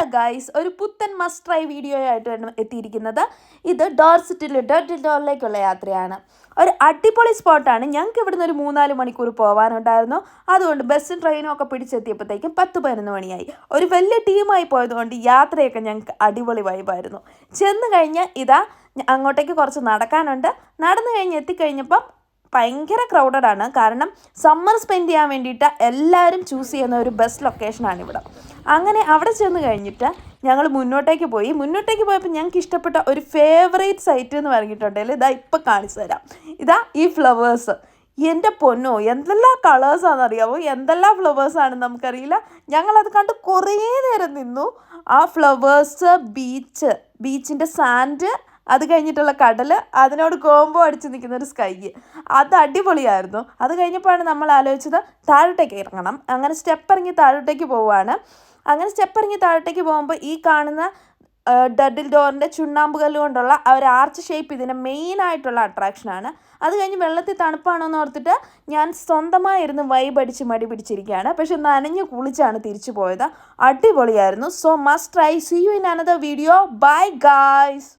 Hello guys, ഒരു പുത്തൻ must try video ആയിട്ടാണ് എത്തിയിരിക്കുന്നത്. ഇത് ഡോറിലേക്കുള്ള യാത്രയാണ്. ഒരു അടിപൊളി സ്പോട്ടാണ്. ഞങ്ങൾക്ക് ഇവിടുന്ന് ഒരു 3-4 മണിക്കൂർ പോകാനുണ്ടായിരുന്നു. അതുകൊണ്ട് ബസ്സും ട്രെയിനും ഒക്കെ പിടിച്ചെത്തിയപ്പോഴത്തേക്കും 10-11 മണിയായി. ഒരു വലിയ ടീമായി പോയതുകൊണ്ട് യാത്രയൊക്കെ ഞങ്ങൾക്ക് അടിപൊളി വൈബായിരുന്നു. ചെന്ന് കഴിഞ്ഞ് അങ്ങോട്ടേക്ക് കുറച്ച് നടക്കാനുണ്ട്. നടന്നു കഴിഞ്ഞ് എത്തിക്കഴിഞ്ഞപ്പം ഭയങ്കര ക്രൗഡഡാണ്. കാരണം സമ്മർ സ്പെൻഡ് ചെയ്യാൻ വേണ്ടിയിട്ട് എല്ലാവരും ചൂസ് ചെയ്യുന്ന ഒരു ബെസ്റ്റ് ലൊക്കേഷനാണ് ഇവിടെ. അങ്ങനെ അവിടെ ചെന്ന് കഴിഞ്ഞിട്ട് ഞങ്ങൾ മുന്നോട്ടേക്ക് പോയപ്പോൾ ഞങ്ങൾക്ക് ഇഷ്ടപ്പെട്ട ഒരു ഫേവറേറ്റ് സൈറ്റ് എന്ന് പറഞ്ഞിട്ടുണ്ടെങ്കിൽ ഇപ്പം കാണിച്ചു തരാം. ഈ ഫ്ലവേഴ്സ്. എൻ്റെ പൊന്നോ, എന്തെല്ലാം കളേഴ്സാണെന്നറിയാമോ, എന്തെല്ലാം ഫ്ലവേഴ്സാണ് നമുക്കറിയില്ല. ഞങ്ങളത് കണ്ട് കുറേ നേരം നിന്നു. ആ ഫ്ലവേഴ്സ്, ബീച്ചിൻ്റെ സാൻഡ്, അത് കഴിഞ്ഞിട്ടുള്ള കടൽ, അതിനോട് കോംബോ അടിച്ച് നിൽക്കുന്ന ഒരു സ്കൈ, അത് അടിപൊളിയായിരുന്നു. അത് കഴിഞ്ഞപ്പോഴാണ് നമ്മൾ ആലോചിച്ചത് താഴോട്ടേക്ക് ഇറങ്ങണം. അങ്ങനെ സ്റ്റെപ്പ് ഇറങ്ങി താഴോട്ടേക്ക് പോകുമ്പോൾ ഈ കാണുന്ന ഡഡിൽ ഡോറിൻ്റെ ചുണ്ണാമ്പ് കല്ല് കൊണ്ടുള്ള ആ ഒരു ആർച്ച് ഷേപ്പ് ഇതിൻ്റെ മെയിനായിട്ടുള്ള അട്രാക്ഷനാണ്. അത് കഴിഞ്ഞ് വെള്ളത്തിൽ തണുപ്പാണോ എന്ന് ഓർത്തിട്ട് ഞാൻ സ്വന്തമായിരുന്നു വൈബ് അടിച്ച് മടി പിടിച്ചിരിക്കുകയാണ്. പക്ഷെ നനഞ്ഞ് കുളിച്ചാണ് തിരിച്ചു പോയത്. അടിപൊളിയായിരുന്നു. So must try. See you in another video. Bye guys.